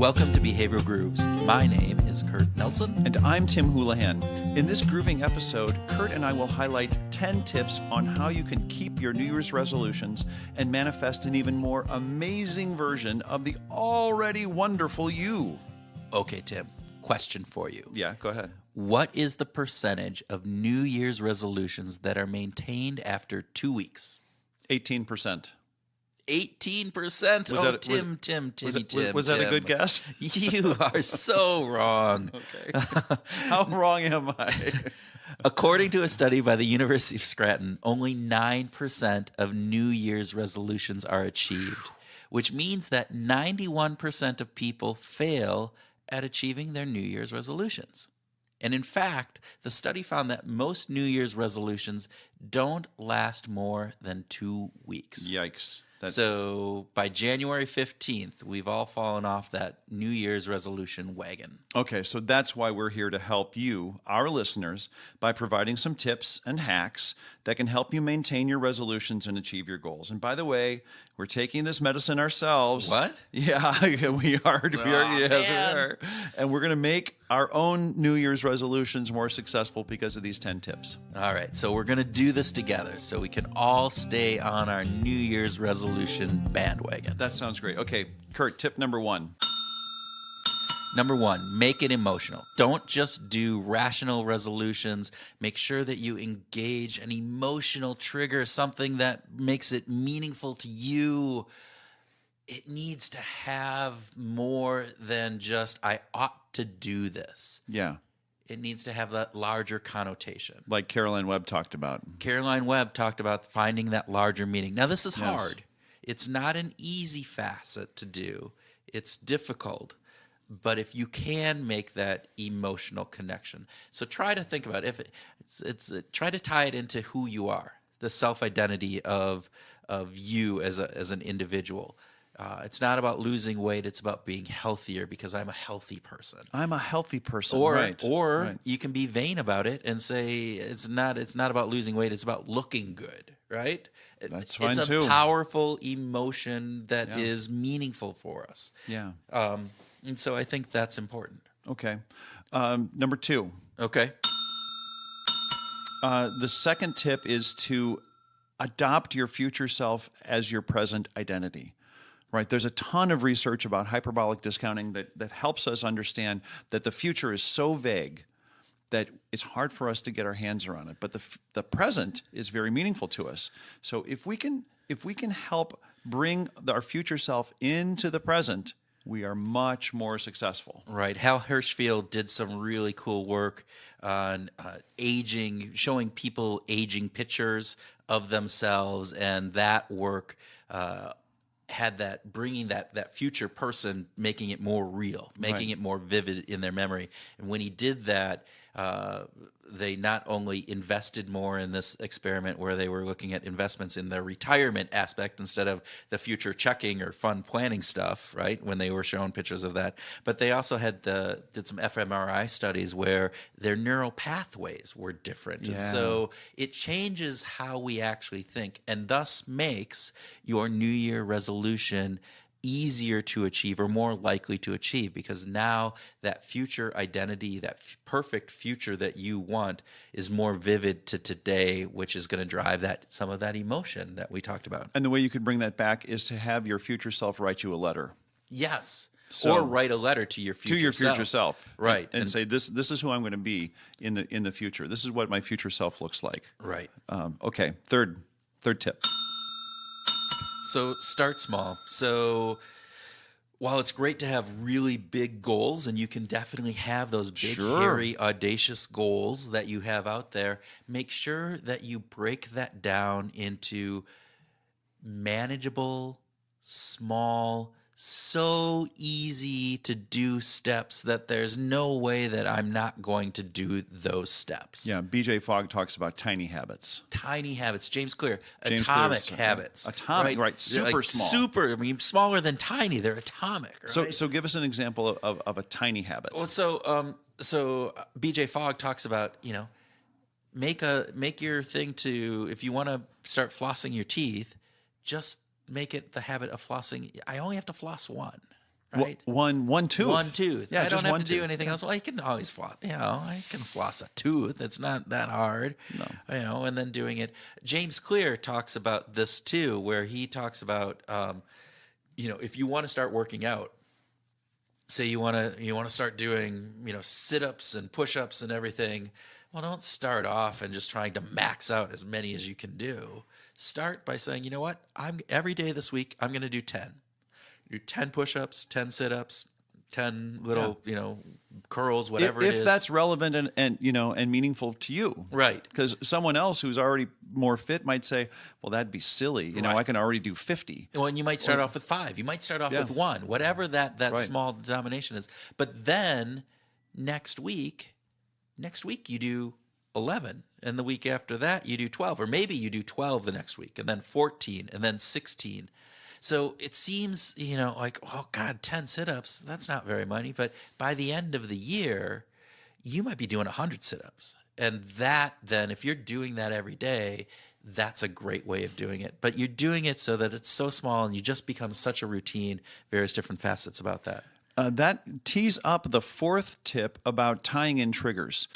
Welcome to Behavioral Grooves. My name is Kurt Nelson. And I'm Tim Houlihan. In this grooving episode, Kurt and I will highlight 10 tips on how you can keep your New Year's resolutions and manifest an even more amazing version of the already wonderful you. Okay, Tim, question for you. Yeah, go ahead. What is the percentage of New Year's resolutions that are maintained after 2 weeks? 18%. 18%. Tim. Was that a good guess? You are so wrong. Okay. How wrong am I? According to a study by the University of Scranton, only 9% of New Year's resolutions are achieved, which means that 91% of people fail at achieving their New Year's resolutions. And in fact, the study found that most New Year's resolutions don't last more than 2 weeks. Yikes. So by January 15th, we've all fallen off that New Year's resolution wagon. Okay, so that's why we're here to help you, our listeners, by providing some tips and hacks that can help you maintain your resolutions and achieve your goals. And by the way, we're taking this medicine ourselves. What? Yeah, we are. Yes, we are. And we're going to make our own New Year's resolutions more successful because of these 10 tips. All right, so we're going to do this together so we can all stay on our New Year's resolution bandwagon. That sounds great. Okay, Kurt, tip number 1. Number 1, make it emotional. Don't just do rational resolutions. Make sure that you engage an emotional trigger, something that makes it meaningful to you. It needs to have more than just, I ought to do this. Yeah. It needs to have that larger connotation. Like Caroline Webb talked about. Caroline Webb talked about finding that larger meaning. Now, this is Yes. hard. It's not an easy facet to do. It's difficult. But if you can make that emotional connection, so try to think about it. Try to tie it into who you are, the self-identity of you as an individual. It's not about losing weight; it's about being healthier because I'm a healthy person. I'm a healthy person. Or Right. you can be vain about it and say it's not about losing weight; it's about looking good. Right? That's fine it's too. a powerful emotion that is meaningful for us. Yeah. And so I think that's important. Okay. Number 2. Okay. The second tip is to adopt your future self as your present identity. Right? There's a ton of research about hyperbolic discounting that helps us understand that the future is so vague that it's hard for us to get our hands around it. But the present is very meaningful to us. So if we can help bring our future self into the present, we are much more successful. Right. Hal Hirschfield did some really cool work on aging, showing people aging pictures of themselves, and that work had that, bringing that future person, making it more real, making it more vivid in their memory. And when he did that, they not only invested more in this experiment where they were looking at investments in their retirement aspect instead of the future checking or fund planning stuff, right, when they were shown pictures of that, but they also did some fMRI studies where their neural pathways were different. Yeah. And so it changes how we actually think, and thus makes your New Year resolution easier to achieve or more likely to achieve, because now that future identity, that perfect future that you want, is more vivid to today, which is going to drive some of that emotion that we talked about. And the way you could bring that back is to have your future self write you a letter. Yes. So, or write a letter to your future self. Right. And say, this is who I'm going to be in the future. This is what my future self looks like. Right. Okay. Third tip. So start small. So while it's great to have really big goals, and you can definitely have those big, hairy, audacious goals that you have out there, make sure that you break that down into manageable, small, so easy to do steps that there's no way that I'm not going to do those steps. Yeah, BJ Fogg talks about tiny habits. Tiny habits. James Clear, atomic habits. Atomic, right? Super small. Super, I mean, smaller than tiny. They're atomic, right? So give us an example of a tiny habit. Well, so BJ Fogg talks about, make your thing to, if you want to start flossing your teeth, just make it the habit of flossing. I only have to floss one. right? One tooth. One tooth. Yeah, I don't just have one to do tooth. anything else. Well, I can always floss. I can floss a tooth. It's not that hard. No. And then doing it. James Clear talks about this too, where he talks about, if you want to start working out, say you want to start doing, sit-ups and push-ups and everything. Well, don't start off and just trying to max out as many as you can do. Start by saying, you know what? Every day this week, I'm going to do 10. Do 10 push-ups, 10 sit-ups, 10 little, curls, whatever it is. If that's relevant and meaningful to you. Right. Because someone else who's already more fit might say, well, that'd be silly. Right. I can already do 50. Well, and you might start off with 5. You might start off with 1, whatever that Right. small denomination is. But then next week you do 11. And the week after that, you do 12. Or maybe you do 12 the next week, and then 14, and then 16. So it seems, like, oh, God, 10 sit-ups, that's not very many. But by the end of the year, you might be doing 100 sit-ups. And that then, if you're doing that every day, that's a great way of doing it. But you're doing it so that it's so small and you just become such a routine, various different facets about that. That tees up the fourth tip about tying in triggers.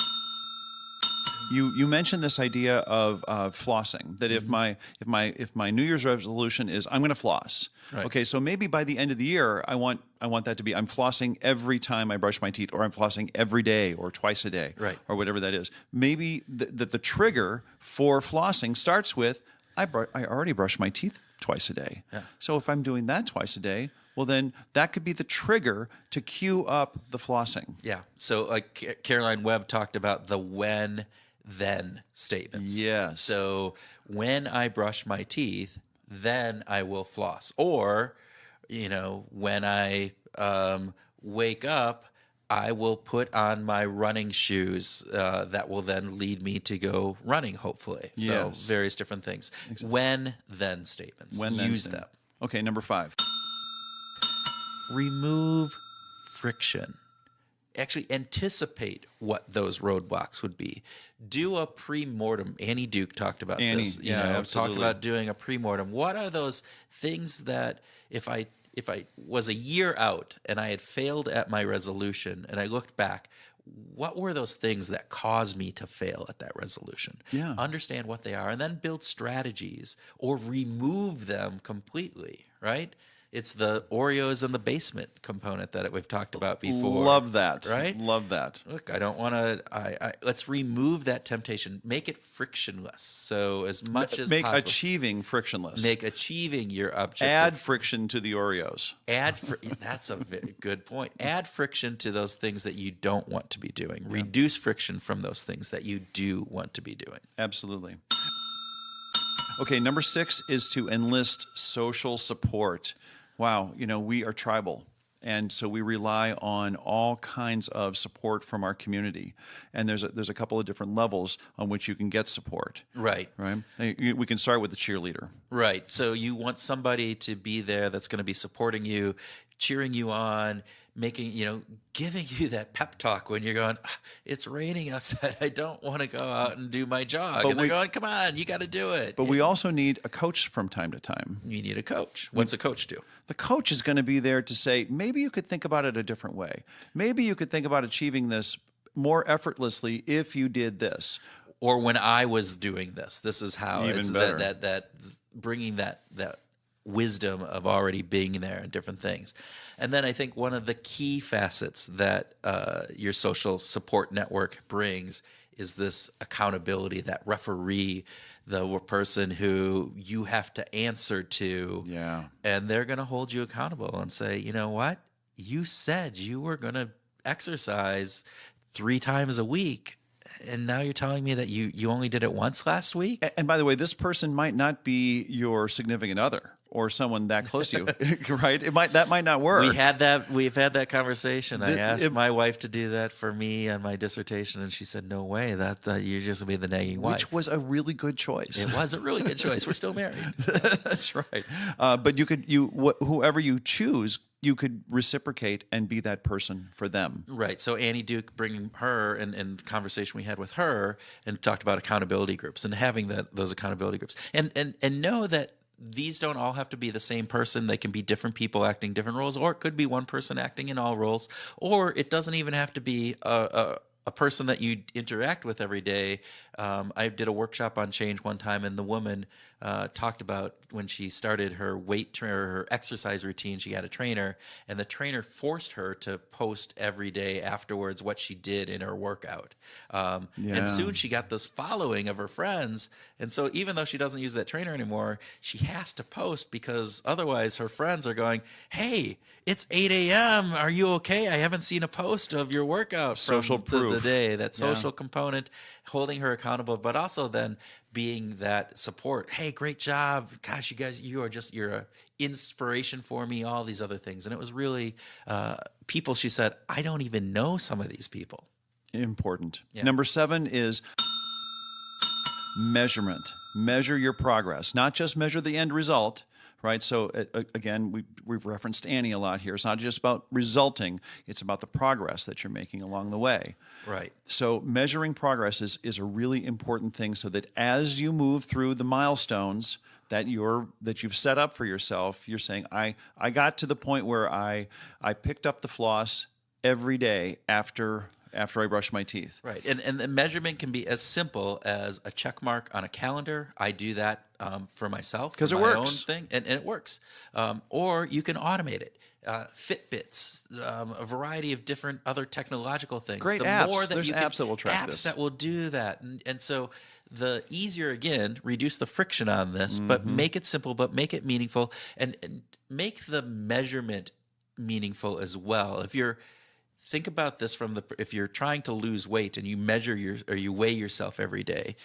You mentioned this idea of flossing. That if my New Year's resolution is I'm going to floss. Right. Okay, so maybe by the end of the year I want that to be I'm flossing every time I brush my teeth, or I'm flossing every day or twice a day, Right. or whatever that is. Maybe the trigger for flossing starts with I already brush my teeth twice a day. Yeah. So if I'm doing that twice a day, well, then that could be the trigger to cue up the flossing. Yeah. So like Caroline Webb talked about the when-then statements. Yes. So when I brush my teeth, then I will floss. Or, when I wake up, I will put on my running shoes that will then lead me to go running, hopefully. Yes. So various different things. When-then statements. Use them. Okay, number 5. Remove friction. Actually anticipate what those roadblocks would be. Do a pre-mortem. Annie Duke talked about this. Absolutely. Talked about doing a pre-mortem. What are those things that if I was a year out and I had failed at my resolution and I looked back, what were those things that caused me to fail at that resolution? Yeah. Understand what they are and then build strategies or remove them completely, right? It's the Oreos in the basement component that we've talked about before. Love that. Right? Love that. Look, I don't want to. Let's remove that temptation. Make it frictionless. So as much as Make possible, achieving frictionless. make achieving your objective. Add friction to the Oreos. That's a very good point. Add friction to those things that you don't want to be doing. Reduce friction from those things that you do want to be doing. Absolutely. Okay, number 6 is to enlist social support. Wow, we are tribal. And so we rely on all kinds of support from our community. And there's a couple of different levels on which you can get support. Right. Right? We can start with the cheerleader. Right. So you want somebody to be there that's going to be supporting you, cheering you on, giving you that pep talk when you're going, it's raining outside. I don't want to go out and do my jog. But and they're going, come on, you got to do it. But we also need a coach from time to time. You need a coach. What's a coach do? The coach is going to be there to say, maybe you could think about it a different way. Maybe you could think about achieving this more effortlessly if you did this. Or when I was doing this is how. Even it's better. that bringing that wisdom of already being there and different things. And then I think one of the key facets that your social support network brings is this accountability, that referee, the person who you have to answer to. Yeah. And they're going to hold you accountable and say, you know what? You said you were going to exercise 3 times a week. And now you're telling me that you only did it once last week? And by the way, this person might not be your significant other or someone that close to you, right? That might not work. We've had that conversation. I asked my wife to do that for me on my dissertation, and she said, "No way. That you're just gonna be the nagging wife." Which was a really good choice. It was a really good choice. We're still married. That's right. But whoever you choose, you could reciprocate and be that person for them. Right. So Annie Duke, bringing her and the conversation we had with her, and talked about accountability groups and having those accountability groups, and know that these don't all have to be the same person. They can be different people acting different roles, or it could be one person acting in all roles, or it doesn't even have to be a person that you interact with every day. I did a workshop on change one time, and the woman talked about when she started her her exercise routine. She had a trainer, and the trainer forced her to post every day afterwards what she did in her workout. And soon she got this following of her friends. And so even though she doesn't use that trainer anymore, she has to post, because otherwise her friends are going, "Hey, it's 8 a.m. Are you okay? I haven't seen a post of your workout from Social proof. the day." That social component, holding her accountable, but also then being that support. "Hey, great job. Gosh, you guys, you're a inspiration for me," all these other things. And it was really people, she said, "I don't even know some of these people." Important. Yeah. Number 7 is measurement. Measure your progress, not just measure the end result, right? So again, we've referenced Annie a lot here. It's not just about resulting, it's about the progress that you're making along the way. Right. So measuring progress is a really important thing, so that as you move through the milestones that you've set up for yourself, you're saying, I got to the point where I picked up the floss every day after I brush my teeth. Right. And the measurement can be as simple as a check mark on a calendar. I do that for myself. 'Cause for it my works. own thing, and it works. Or you can automate it. Fitbits, a variety of different other technological things. Great the apps. More that There's you apps that will track apps this. that will do that. And so the easier, again, reduce the friction on this, but make it simple, but make it meaningful, and make the measurement meaningful as well. Think about this if you're trying to lose weight and you measure you weigh yourself every day,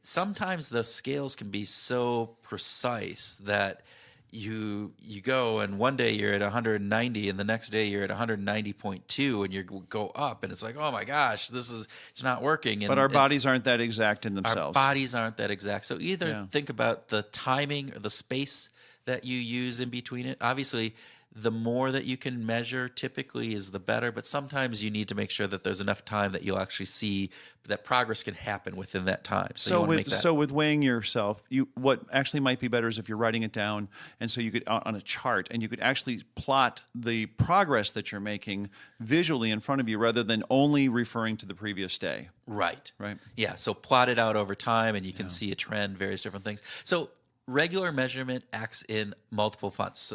sometimes the scales can be so precise that you go, and one day you're at 190 and the next day you're at 190.2, and you go up, and it's like, oh my gosh, it's not working. But our bodies aren't that exact in our themselves. bodies aren't that exact. So either think about the timing or the space that you use in between it. Obviously, the more that you can measure typically is the better, but sometimes you need to make sure that there's enough time that you'll actually see that progress can happen within that time. So with weighing yourself, what actually might be better is if you're writing it down, and so you could on a chart, and you could actually plot the progress that you're making visually in front of you, rather than only referring to the previous day. Right. Right. Yeah. So plot it out over time, and you can see a trend, various different things. So regular measurement acts in multiple fronts.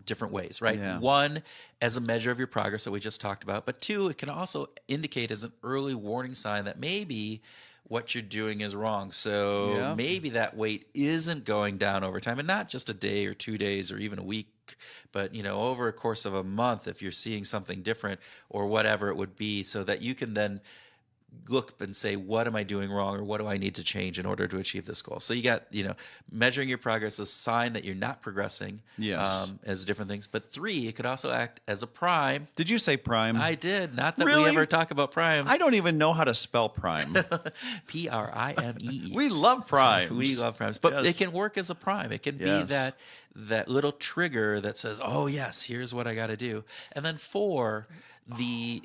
Different ways, right? Yeah. One, as a measure of your progress that we just talked about, but two, it can also indicate as an early warning sign that maybe what you're doing is wrong. So maybe that weight isn't going down over time, and not just a day or 2 days or even a week, but over a course of a month, if you're seeing something different or whatever it would be, so that you can then look and say, what am I doing wrong, or what do I need to change in order to achieve this goal? So you got, measuring your progress is a sign that you're not progressing. Yes. As different things. But 3, it could also act as a prime. Did you say prime? I did. Not that we Really? ever talk about primes. I don't even know how to spell prime. Primee. We love primes. We love primes. But Yes. it can work as a prime. It can be that little trigger that says, oh yes, here's what I got to do. And then 4, the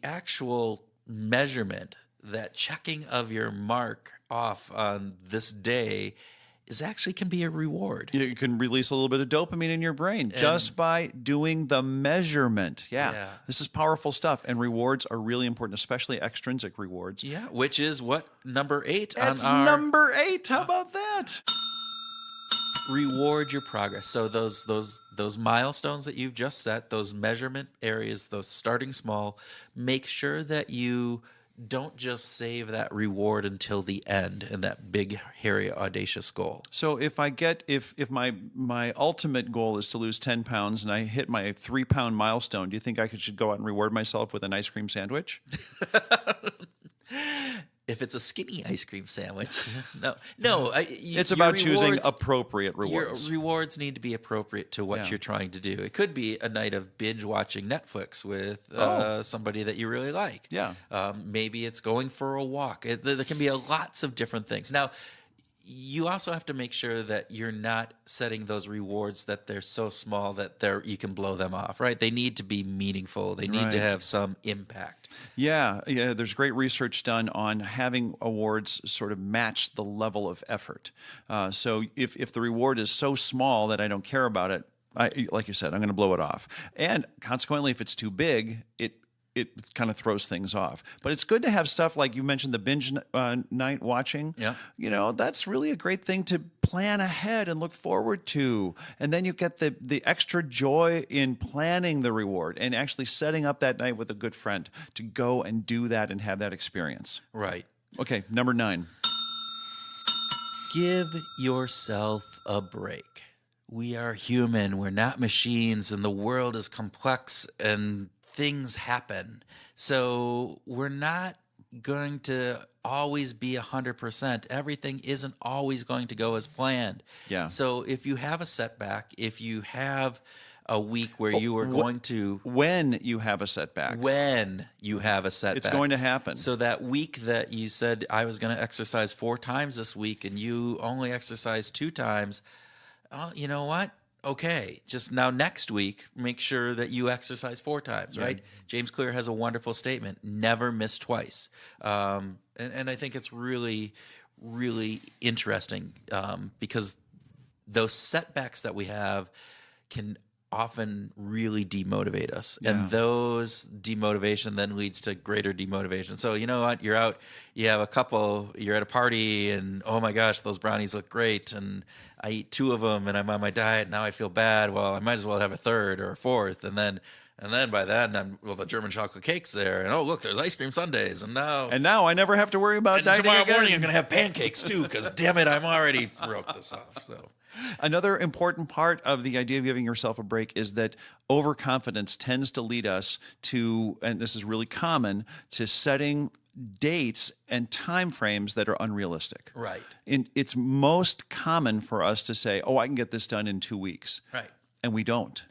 actual measurement, that checking of your mark off on this day can be a reward. You can release a little bit of dopamine in your brain just by doing the measurement. Yeah. This is powerful stuff. And rewards are really important, especially extrinsic rewards. Yeah, which is what, number 8 That's on our number 8. How about that? reward your progress. So those milestones that you've just set, those measurement areas, those starting small, make sure that you don't just save that reward until the end and that big, hairy, audacious goal. So if my ultimate goal is to lose 10 pounds and I hit my 3-pound milestone, do you think I should go out and reward myself with an ice cream sandwich? If it's a skinny ice cream sandwich, no. It's about choosing appropriate rewards. Your rewards need to be appropriate to what you're trying to do. It could be a night of binge watching Netflix with somebody that you really like. Yeah. Maybe it's going for a walk. There can be lots of different things. Now, you also have to make sure that you're not setting those rewards that they're so small that you can blow them off, right? They need to be meaningful. They need to Right. have some impact. Yeah, yeah. There's great research done on having awards sort of match the level of effort. So if the reward is so small that I don't care about it, like you said, I'm going to blow it off. And consequently, if it's too big, it kind of throws things off. But it's good to have stuff like you mentioned, the binge night watching. Yeah. You know, that's really a great thing to plan ahead and look forward to. And then you get the extra joy in planning the reward and actually setting up that night with a good friend to go and do that and have that experience. Right. Okay, number 9. Give yourself a break. We are human. We're not machines, and the world is complex and things happen. So we're not going to always be 100%. Everything isn't always going to go as planned. Yeah. So if you have a setback, if you have a week where you are going to... When you have a setback. When you have a setback. It's going to happen. So that week that you said, I was going to exercise 4 times this week, and you only exercised 2 times, oh, you know what? Okay, just now next week, make sure that you exercise 4 times, right? James Clear has a wonderful statement, never miss twice. And I think it's really, really interesting because those setbacks that we have can often really demotivate us. And those demotivation then leads to greater demotivation. So you know what? You're out, you have a couple, you're at a party and oh my gosh, those brownies look great. And I eat 2 of them and I'm on my diet. Now I feel bad. Well, I might as well have a 3rd or a 4th. And then by then, the German chocolate cake's there. And oh, look, there's ice cream sundaes. And now I never have to worry about dieting tomorrow again. morning I'm going to have pancakes too because damn it, I'm already wrote this off. So. Another important part of the idea of giving yourself a break is that overconfidence tends to lead us to, and this is really common, to setting dates and time frames that are unrealistic. Right. It's most common for us to say, oh, I can get this done in 2 weeks. Right. And we don't.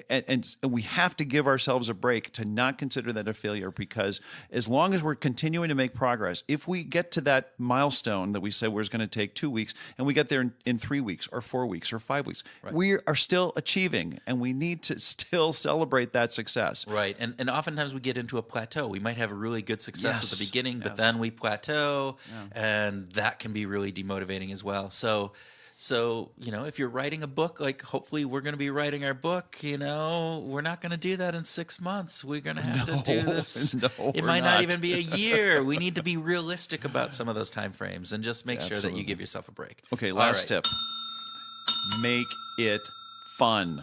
And we have to give ourselves a break to not consider that a failure, because as long as we're continuing to make progress, if we get to that milestone that we said was going to take 2 weeks and we get there in 3 weeks or 4 weeks or 5 weeks, we are still achieving, and we need to still celebrate that success. Right. And oftentimes we get into a plateau. We might have a really good success at the beginning, but then we plateau, and that can be really demotivating as well. So, you know, if you're writing a book, like hopefully we're going to be writing our book, you know, we're not going to do that in 6 months. We're going to have to do this. It might not even be a year. We need to be realistic about some of those time frames and just make sure that you give yourself a break. Okay, last tip. Make it fun.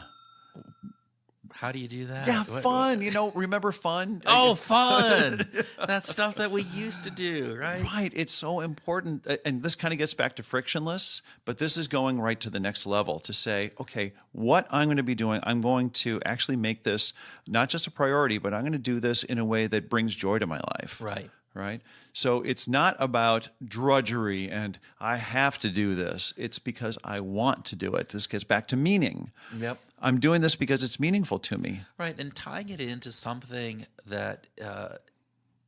How do you do that? Yeah, fun. You know, remember fun? Oh, fun. That's stuff that we used to do, right? Right. It's so important. And this kind of gets back to frictionless, but this is going right to the next level to say, okay, what I'm going to be doing, I'm going to actually make this not just a priority, but I'm going to do this in a way that brings joy to my life. Right. Right? So it's not about drudgery and I have to do this. It's because I want to do it. This gets back to meaning. Yep. I'm doing this because it's meaningful to me. Right. And tying it into something that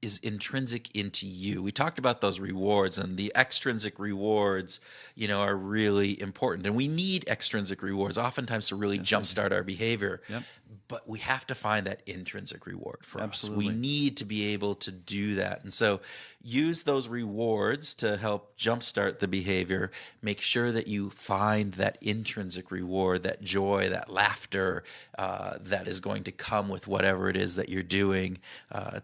is intrinsic into you. We talked about those rewards, and the extrinsic rewards, you know, are really important. And we need extrinsic rewards oftentimes to really jumpstart our behavior. Yep. But we have to find that intrinsic reward for Absolutely. us. We need to be able to do that. And so use those rewards to help jumpstart the behavior. Make sure that you find that intrinsic reward, that joy, that laughter that is going to come with whatever it is that you're doing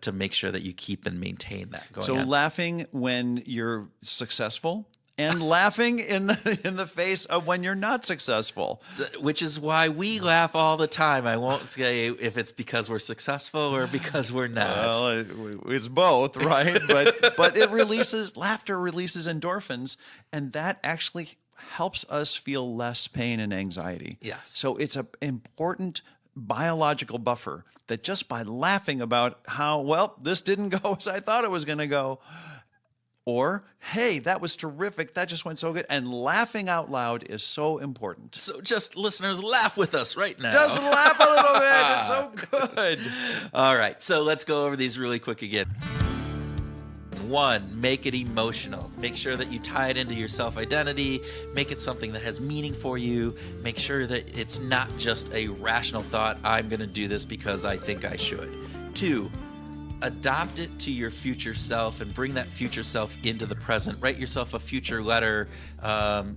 to make sure that you keep and maintain that going So on. laughing when you're successful and laughing in the face of when you're not successful. Which is why we laugh all the time. I won't say if it's because we're successful or because we're not. Well, it's both, right? but laughter releases endorphins, and that actually helps us feel less pain and anxiety. Yes. So it's an important biological buffer that just by laughing about how, well, this didn't go as I thought it was going to go, or, hey, that was terrific, that just went so good, and laughing out loud is so important. So just listeners, laugh with us right now. Just laugh a little bit. It's so good. All right, so let's go over these really quick again. One, make it emotional. Make sure that you tie it into your self-identity. Make it something that has meaning for you. Make sure that it's not just a rational thought, I'm going to do this because I think I should. Two, adopt it to your future self and bring that future self into the present. Write yourself a future letter.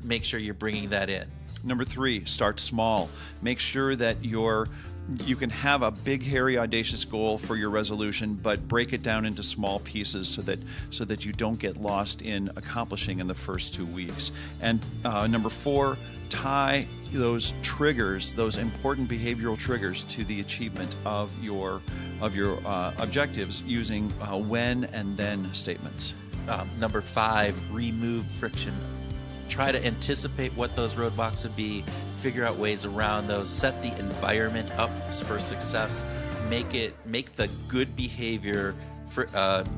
Make sure you're bringing that in. Number 3, start small. Make sure that you can have a big, hairy, audacious goal for your resolution, but break it down into small pieces so that you don't get lost in accomplishing in the first 2 weeks. And number 4, tie those triggers, those important behavioral triggers, to the achievement of your objectives using when and then statements. Number 5, remove friction. Try to anticipate what those roadblocks would be, figure out ways around those, set the environment up for success, make the good behavior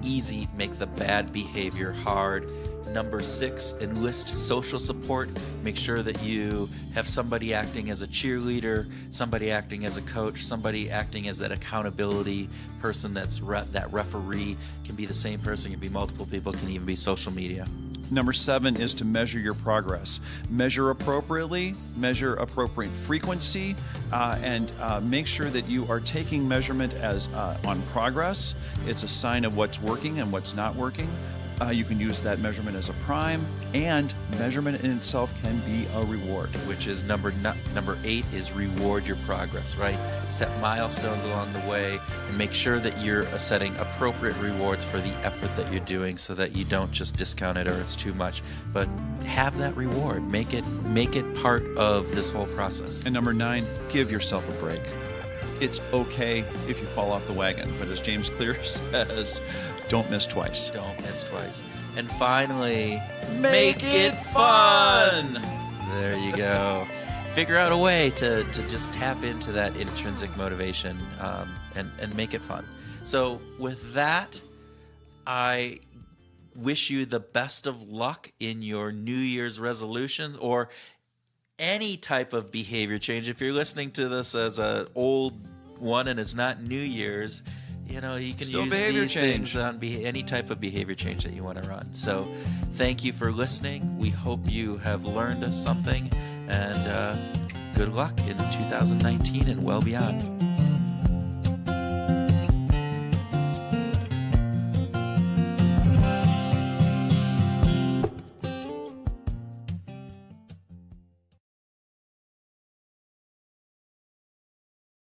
easy, make the bad behavior hard. Number 6, enlist social support. Make sure that you have somebody acting as a cheerleader, somebody acting as a coach, somebody acting as that accountability person. That referee can be the same person, can be multiple people, can even be social media. Number 7 is to measure your progress. Measure appropriately, measure appropriate frequency, and make sure that you are taking measurement as on progress. It's a sign of what's working and what's not working. You can use that measurement as a prime, and measurement in itself can be a reward. Which is number 8 is reward your progress, right? Set milestones along the way and make sure that you're setting appropriate rewards for the effort that you're doing so that you don't just discount it or it's too much, but have that reward. Make it part of this whole process. And number 9, give yourself a break. It's okay if you fall off the wagon, but as James Clear says, don't miss twice. Don't miss twice. And finally, make it fun! There you go. Figure out a way to just tap into that intrinsic motivation and make it fun. So with that, I wish you the best of luck in your New Year's resolutions or any type of behavior change. If you're listening to this as an old one and it's not New Year's, you can Still use behavior these change. things on any type of behavior change that you want to run. So thank you for listening. We hope you have learned something, and good luck in 2019 and well beyond.